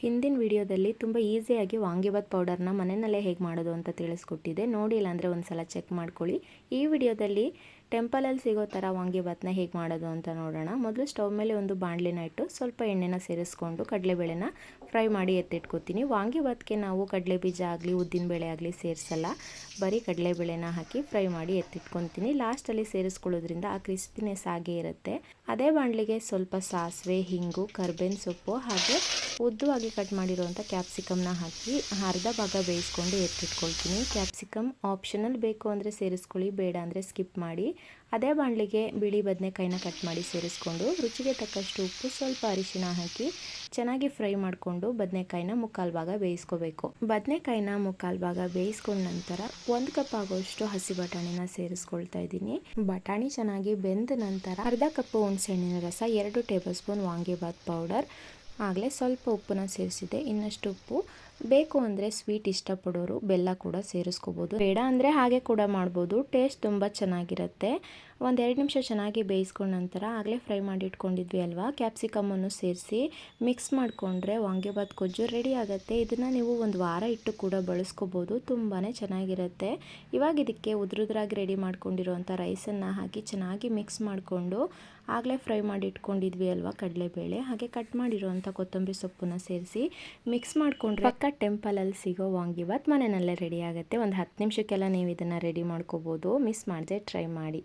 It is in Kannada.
ಹಿಂದಿನ ವಿಡಿಯೋದಲ್ಲಿ ತುಂಬ ಈಸಿಯಾಗಿ ವಾಂಗಿಬಾತ್ ಪೌಡರ್ನ ಮನೆಯಲ್ಲೇ ಹೇಗೆ ಮಾಡೋದು ಅಂತ ತಿಳಿಸ್ಕೊಟ್ಟಿದ್ದೆ. ನೋಡಿಲ್ಲ ಅಂದರೆ ಒಂದು ಸಲ ಚೆಕ್ ಮಾಡ್ಕೊಳ್ಳಿ. ಈ ವಿಡಿಯೋದಲ್ಲಿ ಟೆಂಪಲಲ್ಲಿ ಸಿಗೋ ಥರ ವಾಂಗಿಬಾತ್ನ ಹೇಗೆ ಮಾಡೋದು ಅಂತ ನೋಡೋಣ. ಮೊದಲು ಸ್ಟವ್ ಮೇಲೆ ಒಂದು ಬಾಣಲಿನ ಇಟ್ಟು ಸ್ವಲ್ಪ ಎಣ್ಣೆನ ಸೇರಿಸ್ಕೊಂಡು ಕಡಲೆಬೇಳೆನ ಫ್ರೈ ಮಾಡಿ ಎತ್ತಿಟ್ಕೊತೀನಿ. ವಾಂಗಿಬಾತ್ಗೆ ನಾವು ಕಡಲೆ ಬೀಜ ಆಗಲಿ ಉದ್ದಿನಬೇಳೆ ಆಗಲಿ ಸೇರಿಸಲ್ಲ, ಬರೀ ಕಡಲೆಬೇಳೆನ ಹಾಕಿ ಫ್ರೈ ಮಾಡಿ ಎತ್ತಿಟ್ಕೊತೀನಿ. ಲಾಸ್ಟಲ್ಲಿ ಸೇರಿಸ್ಕೊಳ್ಳೋದ್ರಿಂದ ಆ ಕ್ರಿಸ್ಪಿನೆಸ್ ಆಗೇ ಇರುತ್ತೆ. ಅದೇ ಬಾಣಲಿಗೆ ಸ್ವಲ್ಪ ಸಾಸಿವೆ, ಹಿಂಗು, ಕರ್ಬೇವಿನ ಸೊಪ್ಪು ಹಾಗೆ ಉದ್ದವಾಗಿ ಕಟ್ ಮಾಡಿರುವಂಥ ಕ್ಯಾಪ್ಸಿಕಮ್ನ ಹಾಕಿ ಅರ್ಧ ಭಾಗ ಬೇಯಿಸ್ಕೊಂಡು ಎತ್ತಿಟ್ಕೊಳ್ತೀನಿ. ಕ್ಯಾಪ್ಸಿಕಮ್ ಆಪ್ಷನಲ್, ಬೇಕು ಅಂದರೆ ಸೇರಿಸ್ಕೊಳ್ಳಿ, ಬೇಡ ಅಂದರೆ ಸ್ಕಿಪ್ ಮಾಡಿ. ಅದೇ ಬಾಣಲಿಗೆ ಬಿಳಿ ಬದನೆಕಾಯಿನ ಕಟ್ ಮಾಡಿ ಸೇರಿಸ್ಕೊಂಡು ರುಚಿಗೆ ತಕ್ಕಷ್ಟು ಉಪ್ಪು, ಸ್ವಲ್ಪ ಅರಿಶಿನ ಹಾಕಿ ಚೆನ್ನಾಗಿ ಫ್ರೈ ಮಾಡಿಕೊಂಡು ಬದನೆಕಾಯಿನ ಮುಕ್ಕಾಲು ಭಾಗ ಬೇಯಿಸ್ಕೋಬೇಕು. ಬದನೆಕಾಯಿನ ಮುಕ್ಕಾಲು ಭಾಗ ಬೇಯಿಸ್ಕೊಂಡ ನಂತರ 1 ಕಪ್ ಆಗೋಷ್ಟು ಹಸಿ ಬಟಾಣಿನ ಸೇರಿಸ್ಕೊಳ್ತಾ ಇದ್ದೀನಿ. ಬಟಾಣಿ ಚೆನ್ನಾಗಿ ಬೆಂದ ನಂತರ ಅರ್ಧ ಕಪ್ ಹುಣಸೆಹಣ್ಣಿನ ರಸ, 2 ಟೇಬಲ್ ಸ್ಪೂನ್ ವಾಂಗಿಬಾತ್ ಪೌಡರ್, ಆಗಲೇ ಸ್ವಲ್ಪ ಉಪ್ಪನ್ನ ಸೇರಿಸಿದೆ. ಇನ್ನಷ್ಟು ಉಪ್ಪು, ಬೇಕು ಅಂದರೆ ಸ್ವೀಟ್ ಇಷ್ಟಪಡೋರು ಬೆಲ್ಲ ಕೂಡ ಸೇರಿಸ್ಕೋಬೋದು, ಬೇಡ ಅಂದರೆ ಹಾಗೆ ಕೂಡ ಮಾಡ್ಬೋದು. ಟೇಸ್ಟ್ ತುಂಬ ಚೆನ್ನಾಗಿರುತ್ತೆ. 1-2 ನಿಮಿಷ ಚೆನ್ನಾಗಿ ಬೇಯಿಸ್ಕೊಂಡ ನಂತರ ಆಗಲೇ ಫ್ರೈ ಮಾಡಿ ಇಟ್ಕೊಂಡಿದ್ವಿ ಅಲ್ವಾ, ಕ್ಯಾಪ್ಸಿಕಮನ್ನು ಸೇರಿಸಿ ಮಿಕ್ಸ್ ಮಾಡಿಕೊಂಡ್ರೆ ವಾಂಗಿಬಾತ್ ಗೊಜ್ಜು ರೆಡಿ ಆಗುತ್ತೆ. ಇದನ್ನು ನೀವು 1 ವಾರ ಇಟ್ಟು ಕೂಡ ಬಳಸ್ಕೋಬೋದು, ತುಂಬಾ ಚೆನ್ನಾಗಿರುತ್ತೆ. ಇವಾಗ ಇದಕ್ಕೆ ಉದ್ರುದ್ರಾಗಿ ರೆಡಿ ಮಾಡ್ಕೊಂಡಿರುವಂಥ ರೈಸನ್ನು ಹಾಕಿ ಚೆನ್ನಾಗಿ ಮಿಕ್ಸ್ ಮಾಡಿಕೊಂಡು ಆಗಲೇ ಫ್ರೈ ಮಾಡಿ ಇಟ್ಕೊಂಡಿದ್ವಿ ಅಲ್ವಾ ಕಡಲೆಬೇಳೆ, ಹಾಗೆ ಕಟ್ ಮಾಡಿರುವಂಥ ಕೊತ್ತಂಬರಿ ಸೊಪ್ಪನ್ನ ಸೇರಿಸಿ ಮಿಕ್ಸ್ ಮಾಡಿಕೊಂಡ್ರೆ ಪಕ್ಕ ಟೆಂಪಲಲ್ಲಿ ಸಿಗೋ ವಾಂಗಿಬಾತ್ ಮನೆಯಲ್ಲೇ ರೆಡಿ ಆಗುತ್ತೆ. ಒಂದು 10 ನಿಮಿಷಕ್ಕೆಲ್ಲ ನೀವು ಇದನ್ನು ರೆಡಿ ಮಾಡ್ಕೋಬೋದು. ಮಿಸ್ ಮಾಡದೆ ಟ್ರೈ ಮಾಡಿ.